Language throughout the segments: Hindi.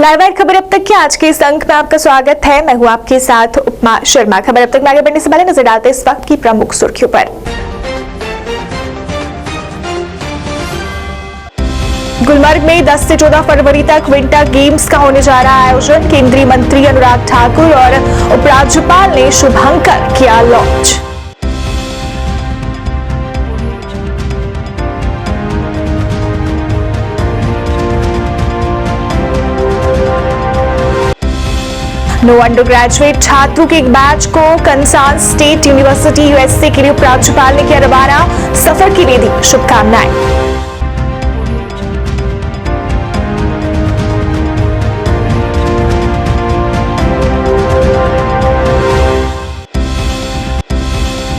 लाइव खबर अब तक के आज के इस अंक में आपका स्वागत है। मैं हूं आपके साथ उपमा शर्मा। खबर अब तक में आगे बढ़ने से पहले नजर डालते इस वक्त की प्रमुख सुर्खियों पर। गुलमर्ग में 10 से 14 फरवरी तक विंटर गेम्स का होने जा रहा आयोजन। केंद्रीय मंत्री अनुराग ठाकुर और उपराज्यपाल ने शुभंकर किया लॉन्च। नो अंडर ग्रेजुएट छात्रों के एक बैच को कंसास स्टेट यूनिवर्सिटी यूएसए के लिए उपराज्यपाल ने किया रवाना। सफर के लिए दी शुभकामनाएं।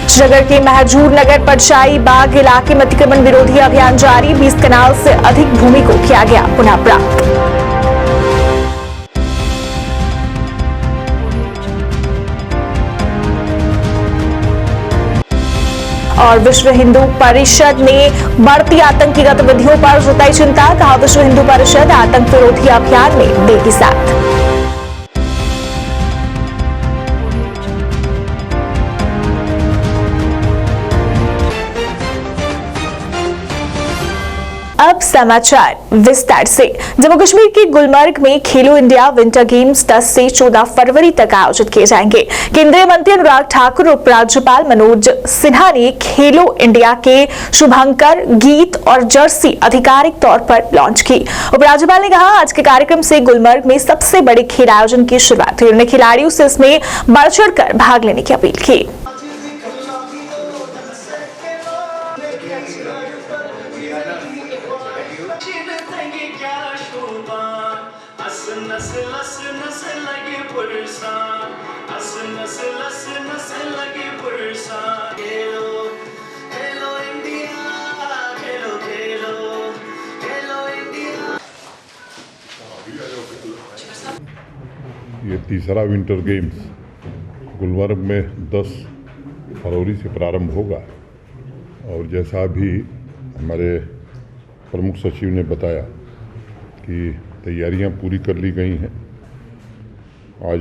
श्रीनगर के महजूर नगर परछाई बाग इलाके में अतिक्रमण विरोधी अभियान जारी। 20 कनाल से अधिक भूमि को किया गया पुनः प्राप्त। और विश्व हिंदू परिषद ने बढ़ती आतंकी गतिविधियों पर जताई चिंता। कहा विश्व हिंदू परिषद आतंक विरोधी अभियान में देगी साथ। अब समाचार विस्तार से। जम्मू कश्मीर के गुलमर्ग में खेलो इंडिया विंटर गेम्स 10 से 14 फरवरी तक आयोजित किए जाएंगे। केंद्रीय मंत्री अनुराग ठाकुर और उपराज्यपाल मनोज सिन्हा ने खेलो इंडिया के शुभंकर गीत और जर्सी आधिकारिक तौर पर लॉन्च की। उपराज्यपाल ने कहा आज के कार्यक्रम से गुलमर्ग में सबसे बड़े खेल आयोजन की शुरुआत हुई। उन्होंने खिलाड़ियों से इसमें बढ़ चढ़कर भाग लेने की अपील की। ये तीसरा विंटर गेम्स गुलमर्ग में 10 फरवरी से प्रारंभ होगा और जैसा अभी हमारे प्रमुख सचिव ने बताया कि तैयारियां पूरी कर ली गई हैं। आज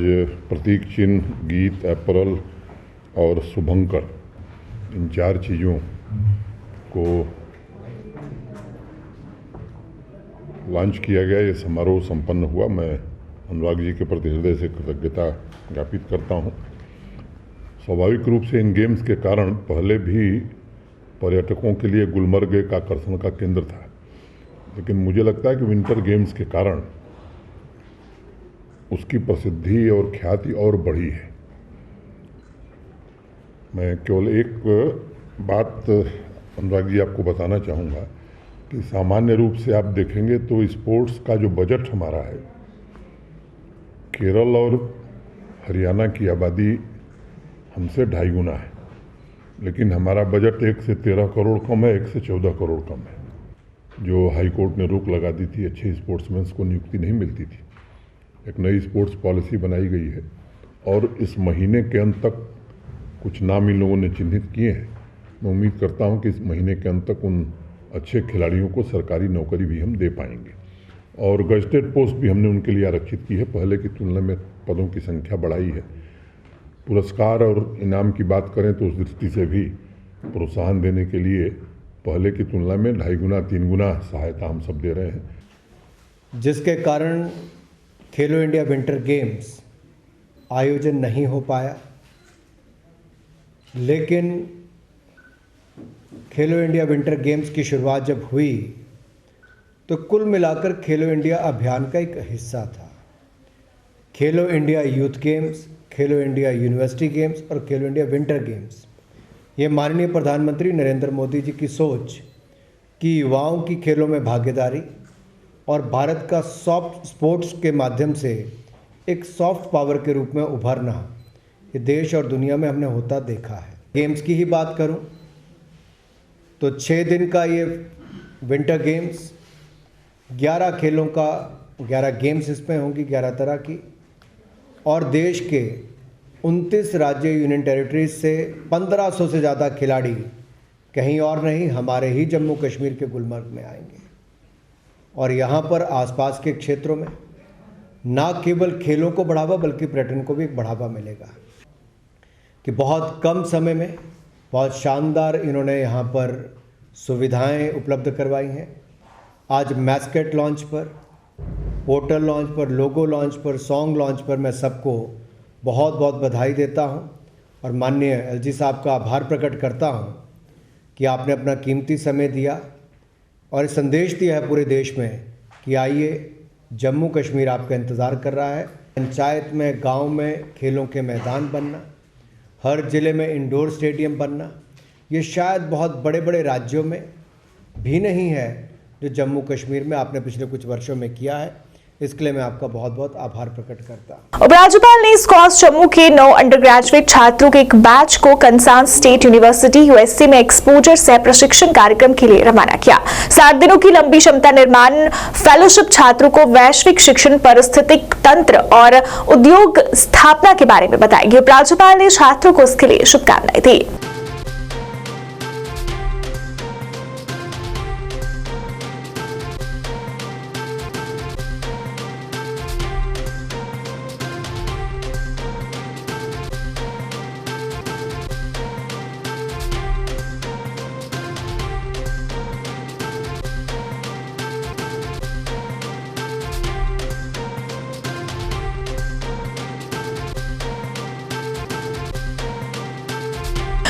प्रतीक चिन्ह, गीत, एपरल और शुभंकर इन 4 चीज़ों को लॉन्च किया गया। ये समारोह संपन्न हुआ। मैं अनुराग जी के प्रति हृदय से कृतज्ञता ज्ञापित करता हूँ। स्वाभाविक रूप से इन गेम्स के कारण पहले भी पर्यटकों के लिए गुलमर्ग एक आकर्षण का केंद्र था, लेकिन मुझे लगता है कि विंटर गेम्स के कारण उसकी प्रसिद्धि और ख्याति और बढ़ी है। मैं केवल एक बात अनुराग जी आपको बताना चाहूँगा कि सामान्य रूप से आप देखेंगे तो स्पोर्ट्स का जो बजट हमारा है, केरल और हरियाणा की आबादी हमसे 2.5 गुना है, लेकिन हमारा बजट 1 से 13 करोड़ कम है, 1 से 14 करोड़ कम है। जो हाई कोर्ट ने रोक लगा दी थी, अच्छे स्पोर्ट्समैन को नियुक्ति नहीं मिलती थी। एक नई स्पोर्ट्स पॉलिसी बनाई गई है और इस महीने के अंत तक कुछ नाम इन लोगों ने चिन्हित किए हैं। मैं उम्मीद करता हूं कि इस महीने के अंत तक उन अच्छे खिलाड़ियों को सरकारी नौकरी भी हम दे पाएंगे और गजटेड पोस्ट भी हमने उनके लिए आरक्षित की है। पहले की तुलना में पदों की संख्या बढ़ाई है। पुरस्कार और इनाम की बात करें तो उस दृष्टि से भी प्रोत्साहन देने के लिए पहले की तुलना में 2.5 गुना 3 गुना सहायता हम सब दे रहे हैं, जिसके कारण खेलो इंडिया विंटर गेम्स आयोजन नहीं हो पाया। लेकिन खेलो इंडिया विंटर गेम्स की शुरुआत जब हुई तो कुल मिलाकर खेलो इंडिया अभियान का एक हिस्सा था। खेलो इंडिया यूथ गेम्स, खेलो इंडिया यूनिवर्सिटी गेम्स और खेलो इंडिया विंटर गेम्स, ये माननीय प्रधानमंत्री नरेंद्र मोदी जी की सोच कि युवाओं की खेलों में भागीदारी और भारत का सॉफ्ट स्पोर्ट्स के माध्यम से एक सॉफ्ट पावर के रूप में उभरना, ये देश और दुनिया में हमने होता देखा है। गेम्स की ही बात करूं तो 6 दिन का ये विंटर गेम्स, 11 खेलों का 11 गेम्स इसमें होंगी, 11 तरह की, और देश के 29 राज्य यूनियन टेरिटरीज से 1500 से ज़्यादा खिलाड़ी कहीं और नहीं, हमारे ही जम्मू कश्मीर के गुलमर्ग में आएंगे और यहाँ पर आसपास के क्षेत्रों में ना केवल खेलों को बढ़ावा बल्कि पर्यटन को भी एक बढ़ावा मिलेगा कि बहुत कम समय में बहुत शानदार इन्होंने यहाँ पर सुविधाएं उपलब्ध करवाई हैं। आज मैस्केट लॉन्च पर, पोर्टल लॉन्च पर, लोगो लॉन्च पर, सॉन्ग लॉन्च पर मैं सबको बहुत बहुत बधाई देता हूँ और माननीय एलजी साहब का आभार प्रकट करता हूँ कि आपने अपना कीमती समय दिया और संदेश दिया है पूरे देश में कि आइए, जम्मू कश्मीर आपका इंतज़ार कर रहा है। पंचायत में, गांव में खेलों के मैदान बनना, हर ज़िले में इंडोर स्टेडियम बनना, ये शायद बहुत बड़े बड़े राज्यों में भी नहीं है जो जम्मू कश्मीर में आपने पिछले कुछ वर्षों में किया है। इसके लिए मैं आपका बहुत बहुत आभार प्रकट करता हूं। उपराज्यपाल ने स्कॉस जम्मू के 9 अंडर ग्रेजुएट छात्रों के एक बैच को कंसान स्टेट यूनिवर्सिटी यूएसए में एक्सपोजर सह प्रशिक्षण कार्यक्रम के लिए रवाना किया। 7 दिनों की लंबी क्षमता निर्माण फेलोशिप छात्रों को वैश्विक शिक्षण, पारिस्थितिक तंत्र और उद्योग स्थापना के बारे में बताएगी। उपराज्यपाल ने छात्रों को इसके लिए शुभकामनाएं दी।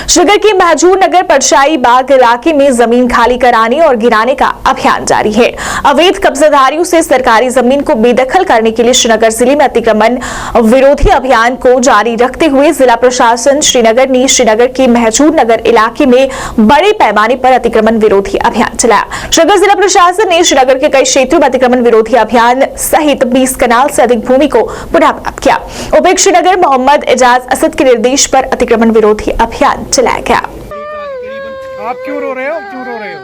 शुगर के महजूर नगर परछाई बाग इलाके में जमीन खाली कराने और गिराने का अभियान जारी है। अवैध कब्जाधारियों से सरकारी जमीन को बेदखल करने के लिए श्रीनगर जिले में अतिक्रमण विरोधी अभियान को जारी रखते हुए जिला प्रशासन श्रीनगर ने श्रीनगर के महजूर नगर इलाके में बड़े पैमाने पर अतिक्रमण विरोधी अभियान चलाया। श्रीनगर जिला प्रशासन ने श्रीनगर के कई क्षेत्रों में अतिक्रमण विरोधी अभियान सहित 20 कनाल से अधिक भूमि को पुनः प्राप्त किया। उपायुक्त श्रीनगर मोहम्मद एजाज असद के निर्देश पर अतिक्रमण विरोधी अभियान चलाया गया। आप क्यों रो रहे हो? क्यों रो रहे हो?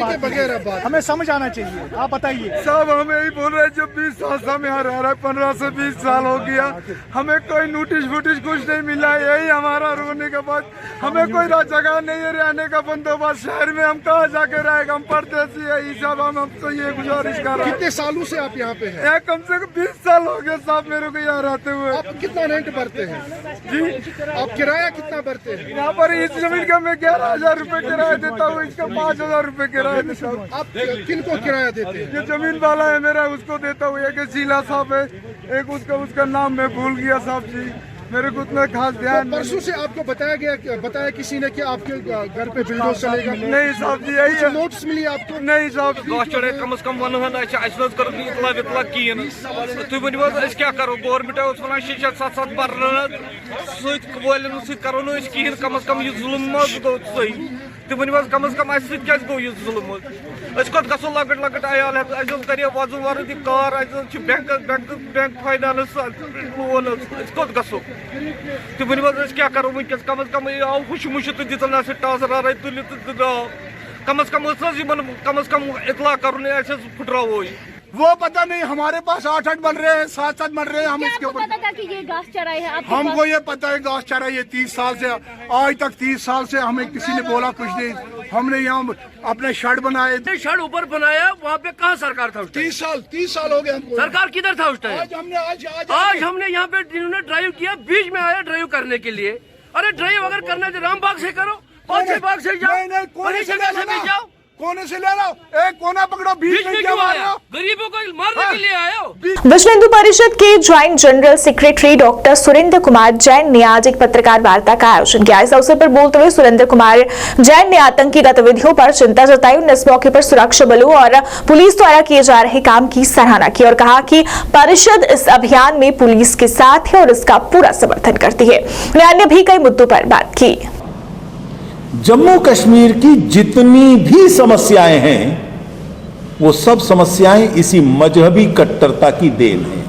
के बगैर हमें समझ आना चाहिए। आप बताइए। सब हमें यही बोल रहे हैं, जो 20 साल से हमें यहाँ रह रहा है, 15 से 20 साल हो गया, हमें कोई नोटिस वोटिस कुछ नहीं मिला। यही हमारा रोने के बाद हमें कोई जगह नहीं है रहने का बंदोबस्त। शहर में हम कहाँ जाके रहेगा? हम परदेसी है। ये सब हम तो ये गुजारिश कर रहे हैं। कितने सालों से आप यहाँ पे हैं? कम से कम 20 साल हो गए साहब मेरे को यहाँ रहते हुए। आप कितना रेंट भरते हैं जी? आप किराया कितना भरते हैं? यहाँ पर इस जमीन का मैं 11,000 रूपए किराया देता हूँ, इसका 5,000 रूपए किराया देता हूँ। आप किनको किराया देते हैं? ये जमीन वाला है मेरा, उसको देता हूँ। एक शीला साहब है, एक उसका नाम मैं भूल गया साहब जी, मेरे को उतना खास ध्यान। परसों से आपको बताया किसी ने कि आपके घर पे बिल्डोजर चलेगा? नहीं साहब जी, यही है। नोटिस मिली आपको? नहीं साहब जी। कम अज कम वन इतला वितला कहें तुम वो क्या करो? गवर्नमेंट वन 6-7 बर करो कहें, कम अज कम यह जुल्म गो सही। तुम वो कम अज कम क्या गो यह जुल्म? कत गो लकट लकट आयाल कर वजन वरदी कार, बैंक फाइनेंस लोन, कत गो? तुम वो क्या करो? वनकस कम अज कम आव हुश मुश तो दिल ना टासर तुल तो द्राव। कम अज कम इतला कर फुटरावो। वो पता नहीं, हमारे पास 8-8 बन रहे हैं, 7-7 बन रहे हैं। हम इसके ऊपर पता था कि ये घास चराई है? हमको ये पता है घास चराई है 30 साल से। आज तक 30 साल से हमें किसी ने बोला कुछ नहीं। हमने यहाँ अपने शेड बनाए, शेड ऊपर बनाया, वहाँ पे कहाँ सरकार था? 30 साल हो गए हमको। सरकार किधर था उस टाइम? आज हमने यहाँ पे जिन्होंने ड्राइव किया, बीच में आया ड्राइव करने के लिए। अरे ड्राइव अगर करना है तो रामबाग से करो, कौन से बाग से जाओ, नहीं, कोई जगह से भी जाओ। कोने से ले लो, एक कोना पकड़ो, बीच में क्या मार रहे हो? गरीबों को मारने के लिए आए हो? विश्व हिंदू परिषद के joint general secretary doctor Surendra Kumar Jain ने आज एक पत्रकार वार्ता का आयोजन किया। इस अवसर पर बोलते हुए सुरेंद्र कुमार जैन ने आतंकी गतिविधियों पर चिंता जताई। उन्होंने इस मौके पर सुरक्षा बलों और पुलिस द्वारा किए जा रहे काम की सराहना की और कहा कि परिषद इस अभियान में पुलिस के साथ है और इसका पूरा समर्थन करती है। उन्होंने अन्य भी कई मुद्दों पर बात की। जम्मू कश्मीर की जितनी भी समस्याएं हैं वो सब समस्याएं इसी मजहबी कट्टरता की देन है।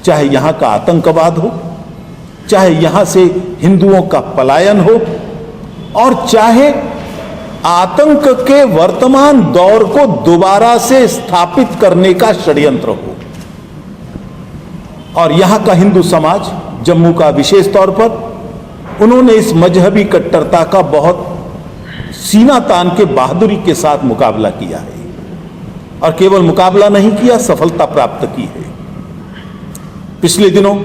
चाहे यहां का आतंकवाद हो, चाहे यहां से हिंदुओं का पलायन हो, और चाहे आतंक के वर्तमान दौर को दोबारा से स्थापित करने का षड्यंत्र हो। और यहां का हिंदू समाज, जम्मू का विशेष तौर पर, उन्होंने इस मजहबी कट्टरता का बहुत सीना तान के बहादुरी के साथ मुकाबला किया है, और केवल मुकाबला नहीं किया, सफलता प्राप्त की है। पिछले दिनों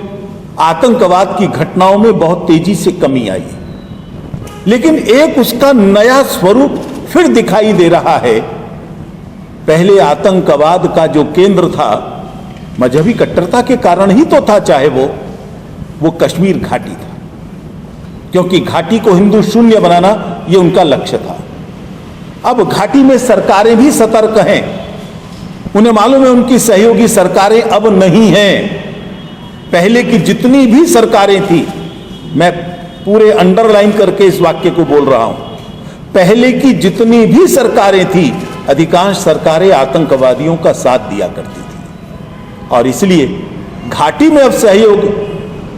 आतंकवाद की घटनाओं में बहुत तेजी से कमी आई, लेकिन एक उसका नया स्वरूप फिर दिखाई दे रहा है। पहले आतंकवाद का जो केंद्र था मजहबी कट्टरता के कारण ही तो था, चाहे वो कश्मीर घाटी था, क्योंकि घाटी को हिंदू शून्य बनाना यह उनका लक्ष्य था। अब घाटी में सरकारें भी सतर्क हैं, उन्हें मालूम है उनकी सहयोगी सरकारें अब नहीं हैं। पहले की जितनी भी सरकारें थी, मैं पूरे अंडरलाइन करके इस वाक्य को बोल रहा हूं, पहले की जितनी भी सरकारें थी, अधिकांश सरकारें आतंकवादियों का साथ दिया करती थी, और इसलिए घाटी में अब सहयोग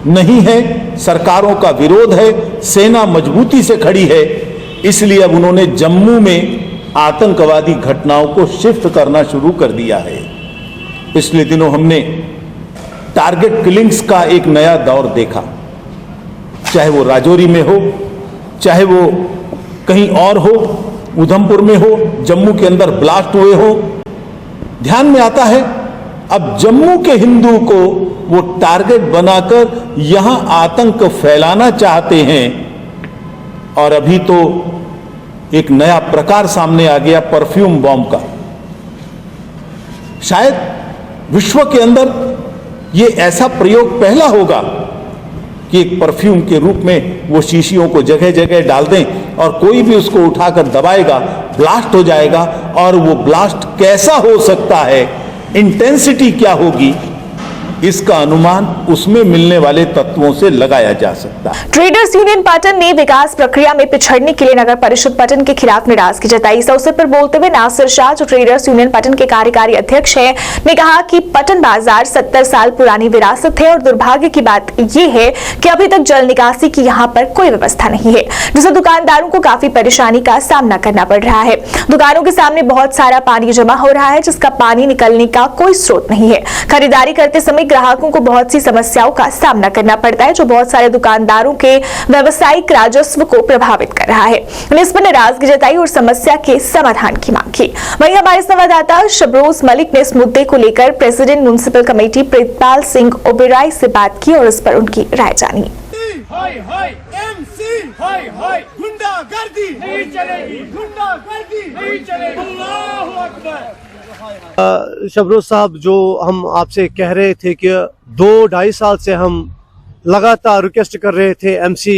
नहीं है, सरकारों का विरोध है, सेना मजबूती से खड़ी है। इसलिए अब उन्होंने जम्मू में आतंकवादी घटनाओं को शिफ्ट करना शुरू कर दिया है। पिछले दिनों हमने टारगेट किलिंग्स का एक नया दौर देखा, चाहे वो राजौरी में हो, चाहे वो कहीं और हो, उधमपुर में हो, जम्मू के अंदर ब्लास्ट हुए हो। ध्यान में आता है अब जम्मू के हिंदू को वो टारगेट बनाकर यहां आतंक फैलाना चाहते हैं। और अभी तो एक नया प्रकार सामने आ गया परफ्यूम बॉम्ब का। शायद विश्व के अंदर ये ऐसा प्रयोग पहला होगा कि एक परफ्यूम के रूप में वो शीशियों को जगह जगह डाल दें और कोई भी उसको उठाकर दबाएगा, ब्लास्ट हो जाएगा। और वो ब्लास्ट कैसा हो सकता है, इंटेंसिटी क्या होगी, इसका अनुमान उसमें मिलने वाले तत्वों से लगाया जा सकता है। ट्रेडर्स यूनियन पाटन ने विकास प्रक्रिया में पिछड़ने के लिए नगर परिषद पाटन के खिलाफ नाराजगी जताई। इस अवसर पर बोलते हुए नासिर शाह, जो ट्रेडर्स यूनियन पाटन के कार्यकारी अध्यक्ष हैं, ने कहा कि पटन बाजार 70 साल पुरानी विरासत है और दुर्भाग्य की बात यह है कि अभी तक जल निकासी की यहाँ पर कोई व्यवस्था नहीं है, जिससे दुकानदारों को काफी परेशानी का सामना करना पड़ रहा है। दुकानों के सामने बहुत सारा पानी जमा हो रहा है, जिसका पानी निकलने का कोई स्रोत नहीं है। खरीदारी करते समय ग्राहकों को बहुत सी समस्याओं का सामना करना पड़ता है, जो बहुत सारे दुकानदारों के व्यावसायिक राजस्व को प्रभावित कर रहा है। उन्होंने इस पर नाराजगी जताई और समस्या के समाधान की मांग की। वहीं हमारे संवाददाता शबरोज मलिक ने इस मुद्दे को लेकर president municipal committee Pritpal Singh Oberoi से बात की और इस पर उनकी राय जानी। हाय हाय एमसी, हाय हाय गुंडागर्दी नहीं चलेगी, गुंडागर्दी नहीं चलेगी। अल्लाहू अकबर। शबरोज साहब, जो हम आपसे कह रहे थे कि 2-2.5 साल से हम लगातार रिक्वेस्ट कर रहे थे एमसी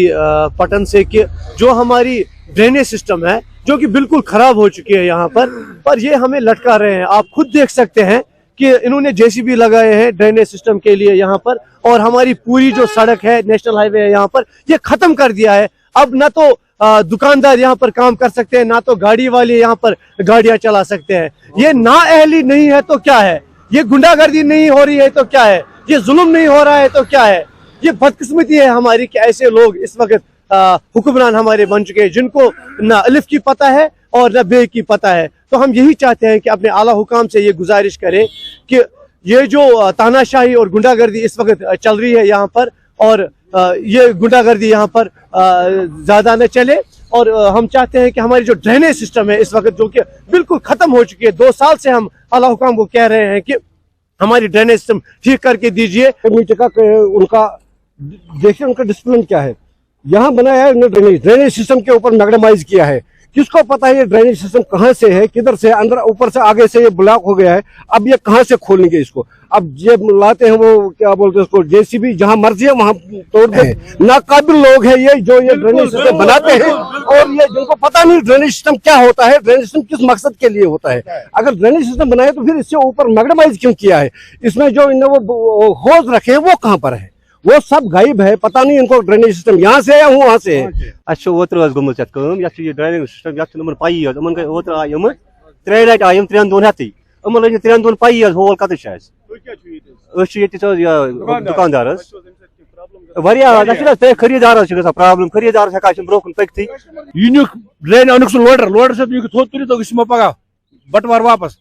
पटन से कि जो हमारी ड्रेनेज सिस्टम है, जो कि बिल्कुल खराब हो चुकी है यहाँ पर ये हमें लटका रहे हैं। आप खुद देख सकते हैं कि इन्होंने जेसीबी लगाए हैं ड्रेनेज सिस्टम के लिए यहाँ पर, और हमारी पूरी जो सड़क है, नेशनल हाईवे है यहाँ पर, ये खत्म कर दिया है। अब ना तो दुकानदार यहाँ पर काम कर सकते हैं, ना तो गाड़ी वाले यहाँ पर गाड़ियां चला सकते हैं। ये नाअहली नहीं है तो क्या है, ये गुंडागर्दी नहीं हो रही है तो क्या है, ये जुल्म नहीं हो रहा है तो क्या है। ये बदकिस्मती है हमारी कि ऐसे लोग इस वक्त हुक्मरान हमारे बन चुके हैं, जिनको ना अलिफ की पता है और न बे की पता है। तो हम यही चाहते हैं कि अपने आला हुकाम से ये गुजारिश करें कि ये जो तानाशाही और गुंडागर्दी इस वक्त चल रही है यहाँ पर, और ये गुंडागर्दी यहाँ पर ज्यादा न चले। और हम चाहते हैं कि हमारी जो ड्रेनेज सिस्टम है इस वक्त, जो कि बिल्कुल खत्म हो चुकी है, 2 साल से हम आला हुकाम को कह रहे हैं कि हमारी ड्रेनेज सिस्टम ठीक करके दीजिए। उनका देखिए उनका डिसिप्लिन क्या है, यहाँ बनाया है ड्रेनेज सिस्टम के ऊपर मैग्नेमाइज किया है किसको पता है ये ड्रेनेज सिस्टम कहाँ से है, किधर से, अंदर ऊपर से आगे से ये ब्लॉक हो गया है, अब ये कहाँ से खोलेंगे इसको। अब ये लाते हैं वो क्या बोलते हैं उसको, जेसीबी, जहाँ मर्जी है वहां तोड़ दे। नाकाबिल लोग हैं ये जो ये ड्रेनेज सिस्टम बनाते हैं, और ये जिनको पता नहीं ड्रेनेज सिस्टम क्या होता है, ड्रेनेज सिस्टम किस मकसद के लिए होता है। अगर ड्रेनेज सिस्टम बनाए तो फिर इससे ऊपर मैग्नेमाइज क्यों किया है, इसमें जो इन्होंने वो होज रखे हैं वो कहाँ पर है, वो सब गायब है। पता नहीं इनको ड्रेनेज सिस्टम यहाँ से है या वहाँ से है। अच्छा ओतर गोमुत ये ड्रेनेज सिस्टम ये पाई ओतर आय 3 लट आय 3 2 हती 3 2 पाई होल कत दुकानदार खरीदार प्रॉब्लम खरीदार ब्रोकन पकती यह ड्रेन अन लोडर से थोद तुम पगह बटवार वापस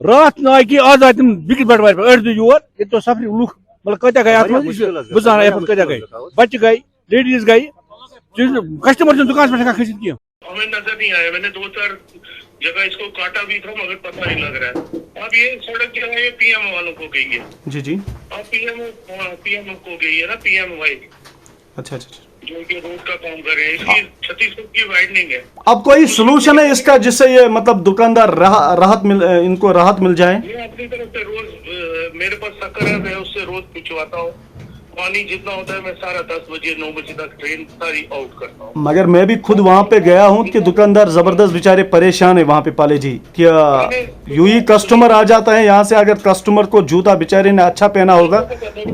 रात ना कि आज आए तुम बिक बटवार पे अड़ योर ये तो सफर लुख मतलब कत गई बुजान कत गई बच्चे गई लेडीज गई कस्टमर दुकान पे खींच किया। हमें नजर नहीं आया, मैंने 2-4 जगह इसको काटा भी था मगर पता नहीं लग रहा है। अब ये सड़क जो है पीएम वालों को गई है। जी जी। अब पीएम को गई है ना, पीएमवाई। अच्छा अच्छा, जो कि रोड का काम कर रहे हैं, इसकी 36 फुट की वाइडनिंग है। अब कोई सोल्यूशन है इसका जिससे ये मतलब दुकानदार इनको राहत मिल जाए? मैं अपनी तरफ से रोज मेरे पास शक्कर है, मैं उससे रोज पिछवाता हूँ। पानी जितना होता है मैं सारा 10 बजे 9 बजे तक ट्रेन सारी आउट करता हूँ। मगर मैं भी खुद वहाँ पे गया हूँ कि दुकानदार जबरदस्त बेचारे परेशान है वहाँ पे पाले जी। क्या यूं ही कस्टमर आ जाता है यहाँ से, अगर कस्टमर को जूता बेचारे ने अच्छा पहना होगा। मेरे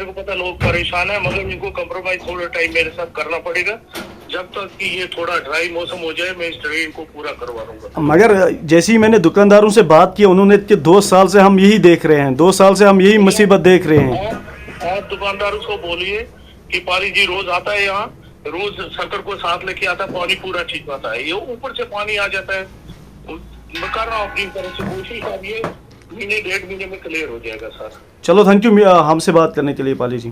को पता लोग परेशान है, मगर इनको कम्प्रोमाइज थोड़ा टाइम मेरे साथ करना पड़ेगा। जब तक कि ये थोड़ा ड्राई मौसम हो जाए मैं इस ट्रेन को पूरा करवा दूंगा। मगर जैसे ही मैंने दुकानदारों से बात की, उन्होंने कि 2 साल से हम यही देख रहे हैं, 2 साल से हम यही मुसीबत देख रहे हैं। आप दुकानदारों को बोलिए कि पाली जी रोज आता है यहाँ, रोज शक्कर को साथ लेके आता है, पानी पूरा ठीक आता है। ये ऊपर से पानी आ जाता है। मैं कर रहा हूँ अपनी तरफ से कोशिश, अब ये महीने 1.5 महीने में क्लियर हो जाएगा सर। चलो थैंक यू हमसे बात करने के लिए पाली जी।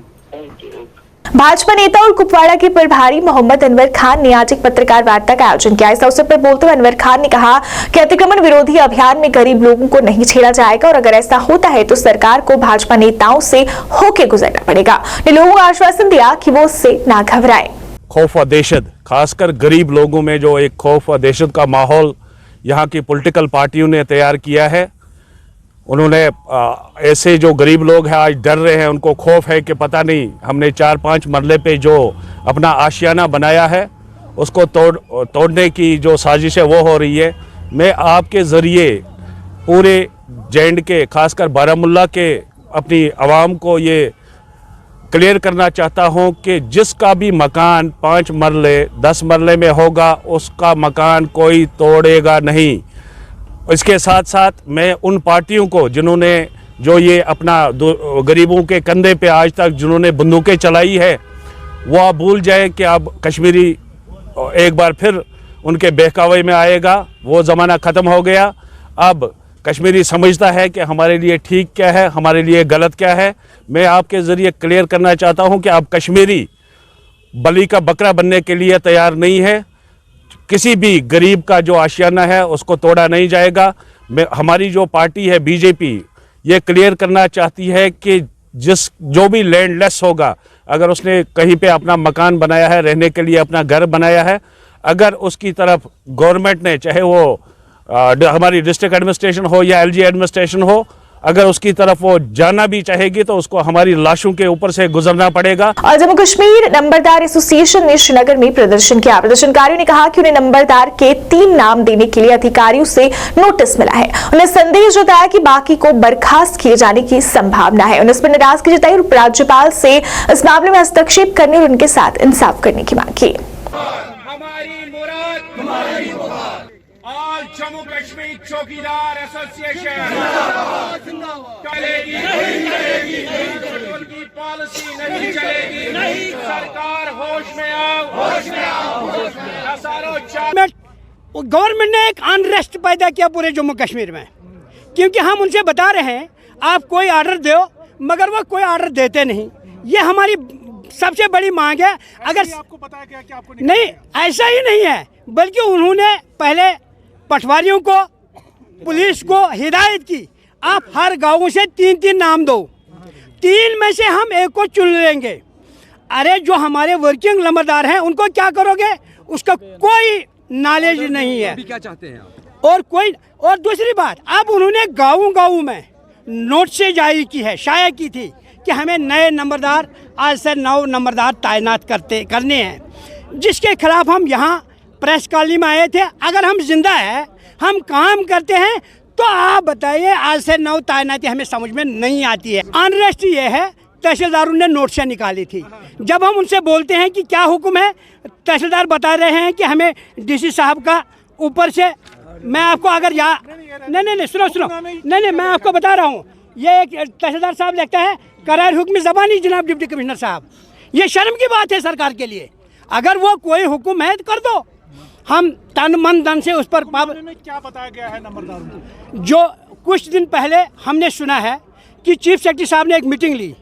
भाजपा नेता और कुपवाड़ा के प्रभारी मोहम्मद अनवर खान ने आज एक पत्रकार वार्ता का आयोजन किया। इस अवसर पर बोलते हुए अनवर खान ने कहा कि अतिक्रमण विरोधी अभियान में गरीब लोगों को नहीं छेड़ा जाएगा, और अगर ऐसा होता है तो सरकार को भाजपा नेताओं से होके गुजरना पड़ेगा। ने लोगों को आश्वासन दिया कि वो उससे ना घबराएं। खौफ व दहशत, खासकर गरीब लोगों में जो एक खौफ व दहशत का माहौल यहाँ की पॉलिटिकल पार्टियों ने तैयार किया है। उन्होंने ऐसे जो गरीब लोग हैं आज डर रहे हैं, उनको खौफ है कि पता नहीं हमने 4-5 मरले पे जो अपना आशियाना बनाया है उसको तोड़ने की जो साजिश है वो हो रही है। मैं आपके ज़रिए पूरे जे.एंड.के खासकर बारामुल्ला के अपनी आवाम को ये क्लियर करना चाहता हूँ कि जिसका भी मकान 5 मरले 10 मरले में होगा उसका मकान कोई तोड़ेगा नहीं। इसके साथ साथ मैं उन पार्टियों को जिन्होंने जो ये अपना गरीबों के कंधे पे आज तक जिन्होंने बंदूकें चलाई है, वो आप भूल जाएं कि अब कश्मीरी एक बार फिर उनके बहकावे में आएगा। वो ज़माना ख़त्म हो गया। अब कश्मीरी समझता है कि हमारे लिए ठीक क्या है, हमारे लिए गलत क्या है। मैं आपके ज़रिए क्लियर करना चाहता हूँ कि अब कश्मीरी बलि का बकरा बनने के लिए तैयार नहीं है। किसी भी गरीब का जो आशियाना है उसको तोड़ा नहीं जाएगा। हमारी जो पार्टी है बीजेपी ये क्लियर करना चाहती है कि जो भी लैंडलेस होगा, अगर उसने कहीं पे अपना मकान बनाया है, रहने के लिए अपना घर बनाया है, अगर उसकी तरफ गवर्नमेंट ने, चाहे वो हमारी डिस्ट्रिक्ट एडमिनिस्ट्रेशन हो या एलजी एडमिनिस्ट्रेशन हो, अगर उसकी तरफ वो जाना भी चाहेगी तो उसको हमारी लाशों के ऊपर से गुजरना पड़ेगा। और जम्मू कश्मीर नंबरदार एसोसिएशन ने श्रीनगर में प्रदर्शन किया। प्रदर्शनकारियों ने कहा कि उन्हें नंबरदार के 3 नाम देने के लिए अधिकारियों से नोटिस मिला है। उन्हें संदेह जताया कि बाकी को बर्खास्त किए जाने की संभावना है। उन्हें इस पर नाराजगी जताई और उपराज्यपाल से इस मामले में हस्तक्षेप करने और उनके साथ इंसाफ करने की मांग की। आज जम्मू कश्मीर चौकीदार एसोसिएशन चलेगी उनकी पॉलिसी नहीं चलेगी। सरकार होश में आओ। गवर्नमेंट ने एक अनरेस्ट पैदा किया पूरे जम्मू कश्मीर में, क्योंकि हम उनसे बता रहे हैं आप कोई ऑर्डर दो, मगर वो कोई ऑर्डर देते नहीं। ये हमारी सबसे बड़ी मांग है। अगर आपको पता है क्या आपको नहीं, ऐसा ही नहीं है, बल्कि उन्होंने पहले पटवारियों को, पुलिस को हिदायत की, आप हर गाँव से 3-3 नाम दो, 3 में से हम एक को चुन लेंगे। अरे जो हमारे वर्किंग नंबरदार हैं उनको क्या करोगे? उसका कोई नॉलेज नहीं है। अभी क्या चाहते हैं आप? और दूसरी बात, अब उन्होंने गाँव में नोट से जारी की है, शाया की थी कि हमें नए नंबरदार, आज से 9 नंबरदार तैनात करने हैं, जिसके खिलाफ हम यहाँ प्रेस कॉलोनी में आए थे। अगर हम जिंदा है, हम काम करते हैं, तो आप बताइए, आज से 9 तैनाती हमें समझ में नहीं आती है। अनरेस्ट ये है, तहसीलदारों ने नोट से निकाली थी। जब हम उनसे बोलते हैं कि क्या हुक्म है, तहसीलदार बता रहे हैं कि हमें डीसी साहब का ऊपर से, मैं आपको अगर नहीं सुनो नहीं मैं आपको बता रहा हूँ, ये एक तहसीलदार साहब लिखता है करार हुक्म ज़बानी जनाब डिप्टी कमिश्नर साहब। ये शर्म की बात है सरकार के लिए। अगर वो कोई हुक्म है तो कर दो, हम तन मन धन से उस पर क्या बताया गया है नंबरदारों को? जो कुछ दिन पहले हमने सुना है कि चीफ सेक्रेटरी साहब ने एक मीटिंग ली,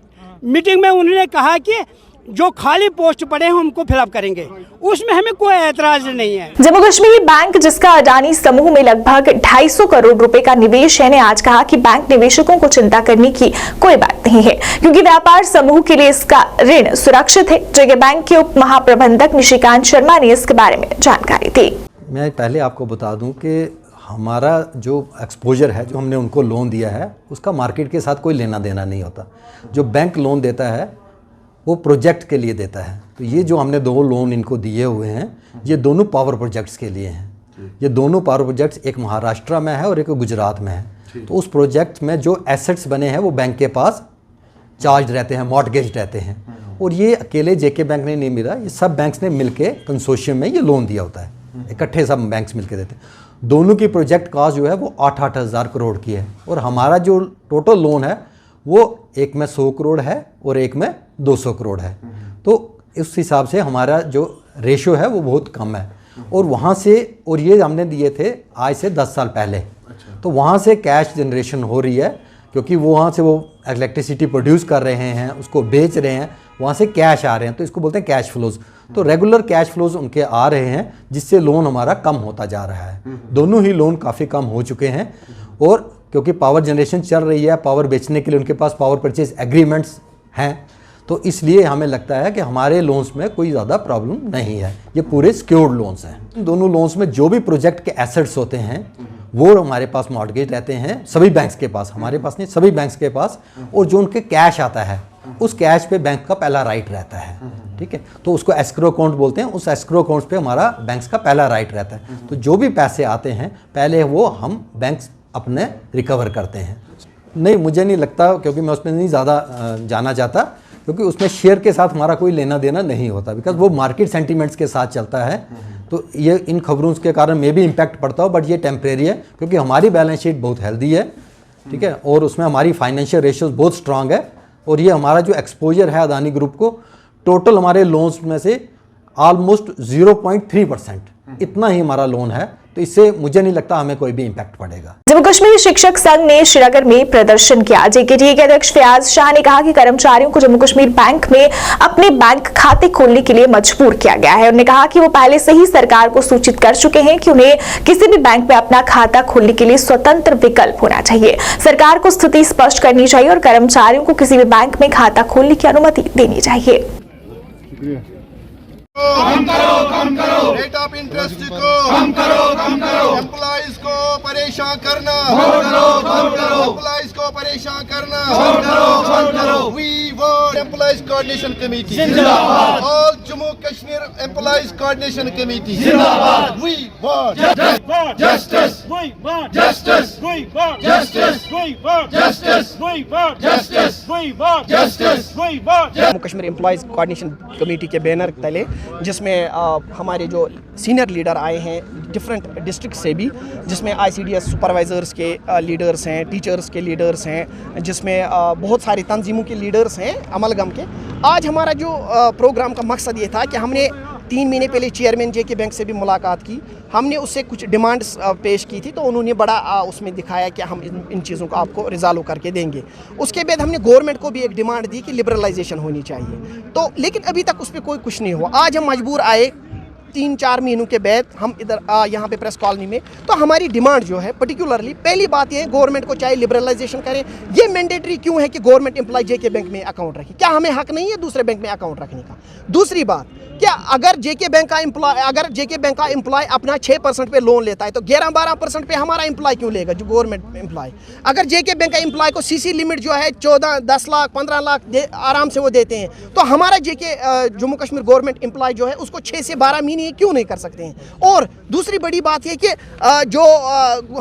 मीटिंग में उन्होंने कहा कि जो खाली पोस्ट पड़े हैं उनको फिलअप करेंगे, उसमें हमें कोई ऐतराज नहीं है। जम्मू कश्मीर बैंक, जिसका अडानी समूह में लगभग 250 करोड़ रुपए का निवेश है, ने आज कहा कि बैंक निवेशकों को चिंता करने की कोई बात नहीं है, क्योंकि व्यापार समूह के लिए इसका ऋण सुरक्षित है। जगह बैंक के उप महाप्रबंधक निशिकांत शर्मा ने इसके बारे में जानकारी दी। मैं पहले आपको बता दूं कि हमारा जो एक्सपोजर है, जो हमने उनको लोन दिया है, उसका मार्केट के साथ कोई लेना देना नहीं होता। जो बैंक लोन देता है वो प्रोजेक्ट के लिए देता है। तो ये जो हमने 2 लोन इनको दिए हुए हैं, ये दोनों पावर प्रोजेक्ट्स के लिए हैं। ये दोनों पावर प्रोजेक्ट्स, एक महाराष्ट्र में है और एक गुजरात में है। तो उस प्रोजेक्ट में जो एसेट्स बने हैं वो बैंक के पास चार्ज रहते हैं, मॉर्टगेज रहते हैं। और ये अकेले जेके बैंक ने नहीं मिला, ये सब बैंक्स ने मिलके कंसोर्शियम में ये लोन दिया होता है, इकट्ठे सब बैंक्स मिलके देते हैं। दोनों की प्रोजेक्ट कॉस्ट जो है वो 8-8 हज़ार करोड़ की है। और हमारा जो टोटल लोन है वो एक में 100 करोड़ है और एक में 200 करोड़ है। तो इस हिसाब से हमारा जो रेशो है वो बहुत कम है। और वहाँ से, और ये हमने दिए थे आज से 10 साल पहले। तो वहाँ से कैश जनरेशन हो रही है, क्योंकि वहाँ से वो इलेक्ट्रिसिटी प्रोड्यूस कर रहे हैं, उसको बेच रहे हैं, वहाँ से कैश आ रहे हैं, तो इसको बोलते हैं कैश फ्लोज। तो रेगुलर कैश फ्लोज उनके आ रहे हैं, जिससे लोन हमारा कम होता जा रहा है। दोनों ही लोन काफ़ी कम हो चुके हैं। और क्योंकि पावर जनरेशन चल रही है, पावर बेचने के लिए उनके पास पावर परचेज एग्रीमेंट्स हैं, तो इसलिए हमें लगता है कि हमारे लोन्स में कोई ज़्यादा प्रॉब्लम नहीं है। ये पूरे सिक्योर्ड लोन्स हैं। दोनों लोन्स में जो भी प्रोजेक्ट के एसेट्स होते हैं वो हमारे पास मॉर्टगेज रहते हैं, सभी बैंक्स के पास, हमारे पास नहीं, सभी बैंक्स के पास। और जो उनके कैश आता है, उस कैश पे बैंक का पहला राइट रहता है। ठीक है, तो उसको एस्क्रो अकाउंट बोलते हैं। उस एस्क्रो अकाउंट पे हमारा बैंक्स का पहला राइट रहता है। तो जो भी पैसे आते हैं पहले वो हम बैंक्स अपने रिकवर करते हैं। नहीं, मुझे नहीं लगता, क्योंकि मैं उसमें नहीं ज़्यादा जाना चाहता, क्योंकि उसमें शेयर के साथ हमारा कोई लेना देना नहीं होता, बिकॉज वो मार्केट सेंटीमेंट्स के साथ चलता है। तो ये इन खबरों के कारण मे भी इम्पैक्ट पड़ता हो, बट ये टेम्परेरी है, क्योंकि हमारी बैलेंस शीट बहुत हेल्दी है। ठीक है, और उसमें हमारी फाइनेंशियल रेशियोज बहुत स्ट्रांग है। और ये हमारा जो एक्सपोजर है अदानी ग्रुप को, टोटल हमारे लोन्स में से ऑलमोस्ट 0.3% इतना ही हमारा लोन है। तो इससे मुझे नहीं लगता हमें कोई भी इम्पैक्ट पड़ेगा। जम्मू कश्मीर शिक्षक संघ ने श्रीनगर में प्रदर्शन किया। जेकेटीए के अध्यक्ष फयाज शाह ने कहा कि कर्मचारियों को जम्मू कश्मीर बैंक में अपने बैंक खाते खोलने के लिए मजबूर किया गया है। उन्होंने कहा कि वो पहले से ही सरकार को सूचित कर चुके हैं कि उन्हें किसी भी बैंक में अपना खाता खोलने के लिए स्वतंत्र विकल्प होना चाहिए। सरकार को स्थिति स्पष्ट करनी चाहिए और कर्मचारियों को किसी भी बैंक में खाता खोलने की अनुमति देनी चाहिए। कम करो रेट ऑफ इंटरेस्ट को कम करो एम्प्लॉइज को परेशान करना कम करो एम्प्लॉइज को परेशान करना करो we want employees coordination committee जिंदाबाद। All Jammu Kashmir employees coordination committee जिंदाबाद। We want justice we want justice we want justice we want justice we want justice we want justice we want. Jammu Kashmir employees coordination committee के बैनर तले, जिसमें हमारे जो सीनियर लीडर आए हैं डिफरेंट डिस्ट्रिक्ट से भी, जिसमें आईसीडीएस सुपरवाइज़र्स के लीडर्स हैं, टीचर्स के लीडर्स हैं, जिसमें बहुत सारी तंजीमों के लीडर्स हैं अमलगम के। आज हमारा जो प्रोग्राम का मकसद ये था कि हमने 3 महीने पहले चेयरमैन जेके बैंक से भी मुलाकात की। हमने उससे कुछ डिमांड्स पेश की थी, तो उन्होंने बड़ा उसमें दिखाया कि हम इन चीज़ों को आपको रिजॉल्व करके देंगे। उसके बाद हमने गवर्नमेंट को भी एक डिमांड दी कि लिबरलाइजेशन होनी चाहिए, तो लेकिन अभी तक उस पर कोई कुछ नहीं हुआ। आज हम मजबूर आए 3-4 महीनों के बाद हम इधर यहाँ पे प्रेस कॉलोनी में, तो हमारी डिमांड जो है पर्टिकुलरली पहली बात ये है गवर्नमेंट को चाहे लिबरलाइजेशन करें। ये मैंडेटरी क्यों है कि गवर्नमेंट एम्प्लॉय जेके बैंक में अकाउंट रखे? क्या हमें हक नहीं है दूसरे बैंक में अकाउंट रखने का? दूसरी बात, क्या अगर जेके बैंक का एम्प्लॉय अपना 6% पे लोन लेता है तो 11-12% पे हमारा एम्प्लॉय क्यों लेगा जो गवर्नमेंट एम्प्लॉय? अगर जेके बैंक का एम्प्लॉय को सीसी लिमिट जो है 14-10 लाख 15 लाख आराम से वो देते हैं, तो हमारा जेके जम्मू कश्मीर गवर्नमेंट एम्प्लॉय जो है उसको 6 से 12 महीने क्यों नहीं कर सकते हैं? और दूसरी बड़ी बात है कि जो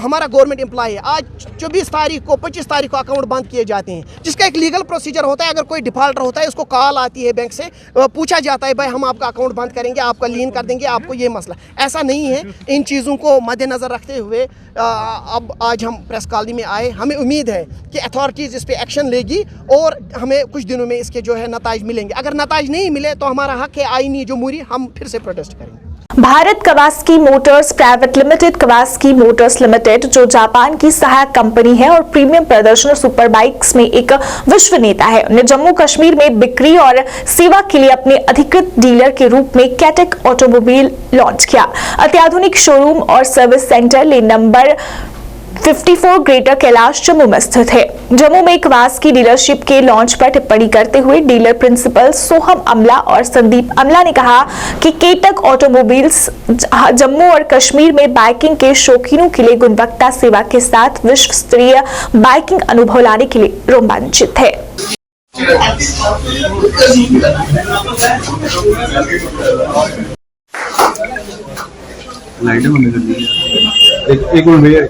हमारा गवर्नमेंट एम्प्लॉय है, आज 24 तारीख को 25 तारीख को अकाउंट बंद किए जाते हैं, जिसका एक लीगल प्रोसीजर होता है। अगर कोई डिफॉल्टर होता है उसको कॉल आती है बैंक से, पूछा जाता है भाई हम आपका अकाउंट बंद करेंगे, आपका लीन कर देंगे, आपको ये मसला। ऐसा नहीं है। इन चीज़ों को मद्देनज़र रखते हुए अब आज हम प्रेस कॉलोनी में आए। हमें उम्मीद है कि अथॉरिटीज़ इस पर एक्शन लेगी और हमें कुछ दिनों में इसके जो है नताइज मिलेंगे। अगर नताइज नहीं मिले तो हमारा हक है आईनी जमहूरी, हम फिर से प्रोटेस्ट करेंगे। Bharat Kawasaki motors private limited Kawasaki motors limited जो जापान की सहायक कंपनी है और प्रीमियम प्रदर्शन सुपर बाइक्स में एक विश्व नेता है, उन्हें जम्मू कश्मीर में बिक्री और सेवा के लिए अपने अधिकृत डीलर के रूप में कैटेक ऑटोमोबाइल लॉन्च किया। अत्याधुनिक शोरूम और service centre lane number 54 greater Kailash Jammu में स्थित है। जम्मू में कवास्की डीलरशिप के लॉन्च पर टिप्पणी करते हुए डीलर प्रिंसिपल सोहम अमला और संदीप अमला ने कहा कि कैटेक ऑटोमोबाइल्स जम्मू और कश्मीर में बाइकिंग के शौकीनों के लिए गुणवत्ता सेवा के साथ विश्व स्तरीय बाइकिंग अनुभव लाने के लिए रोमांचित है। एक मिनट भैया,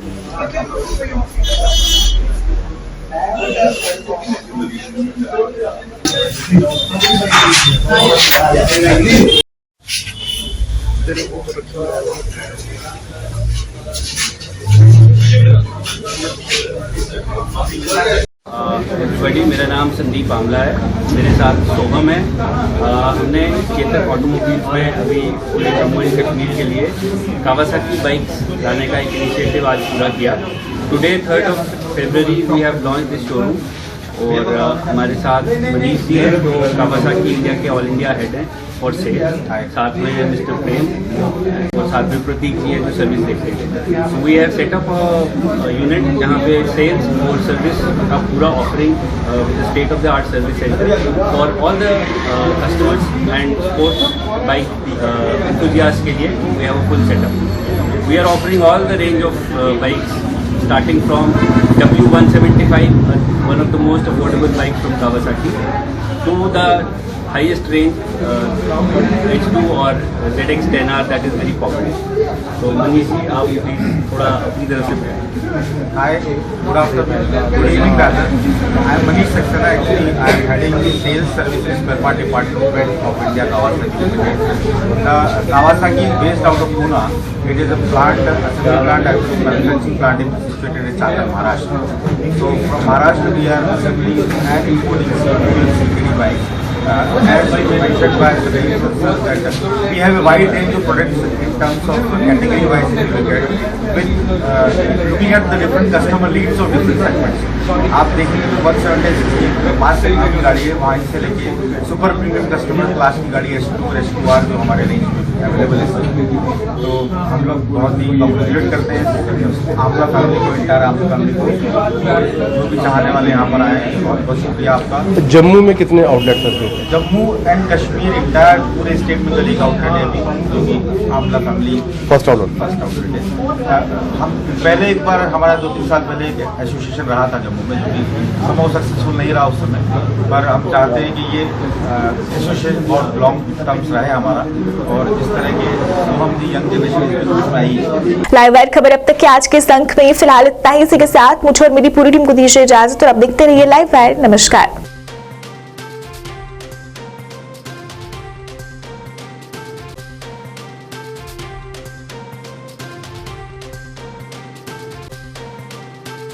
एवरीबॉडी, मेरा नाम संदीप आमला है, मेरे साथ सोहम है। हमने कैटेक ऑटोमोबाइल्स में अभी पूरे जम्मू एंड कश्मीर के लिए कावासाकी बाइक्स लाने का एक इनिशिएटिव आज पूरा किया। Today 3 February we have launch this showroom और हमारे साथ मनीष जी हैं जो कावासाकी इंडिया के ऑल इंडिया हेड हैं और सेल्स, साथ में मिस्टर प्रेम और साथ में प्रतीक जी हैं जो सर्विस देखते हैं। So we have set up unit जहाँ पे सेल्स और सर्विस का पूरा offering with state of the art service centre for all the customers and sports bike enthusiast के लिए we have a full setup. We are offering all the range of bikes starting from W175, one of the most affordable bikes from Kawasaki, to the highest range H2 or ZX10R that is very popular. So Manish ji, आप प्लीज थोड़ा अपनी तरफ से। Hi, good afternoon, good evening rather. I am Manish Saxena. Actually, I am heading the sales services spare part department of India Kawasaki Limited. Kawasaki is based out of Pune. It is a plant, assembly plant, actually manufacturing plant situated in Chakar, Maharashtra. So from Maharashtra we are assembling and importing CKD bikes. As mentioned by the sir, that we have a wide range of products in terms of category wise if you look at with looking at the different customer needs of different segments. आप देखेंगे तो 170 मास सेगमेंट की गाड़ी है, वहाँ से लेके सुपर प्रीमियम कस्टमर क्लास की गाड़ी S2 और S2R जो हमारे रेंज में अवेलेबल है। तो हम लोग बहुत ही कॉन्ग्रेचुलेट करते हैं आमला फैमिली को, इंटायर आमला फैमिली को, जो भी चाहने वाले यहाँ पर आए हैं। बहुत बहुत शुक्रिया आपका। जम्मू में कितने आउटलेट हैं? जम्मू एंड कश्मीर इंटायर पूरे स्टेट में कल एक आउटलेट है अभी, जो कि आमला फैमिली फर्स्ट आउटलेट है। हम पहले एक बार हमारा 2-3 साल पहले एक एसोसिएशन रहा था जम्मू में, जो कि समझो सक्सेसफुल नहीं रहा उस समय, पर हम चाहते हैं कि ये एसोसिएशन बहुत लॉन्ग टर्म्स रहे हमारा, और इस तरह के हम दी यंग जनरेशन आई। लाइव वायर खबर अब तक के आज के इस अंक में फिलहाल इतना ही। इसी के साथ मुझे और मेरी पूरी टीम को दीजिए इजाजत और अब देखते रहिए लाइव वायर। नमस्कार।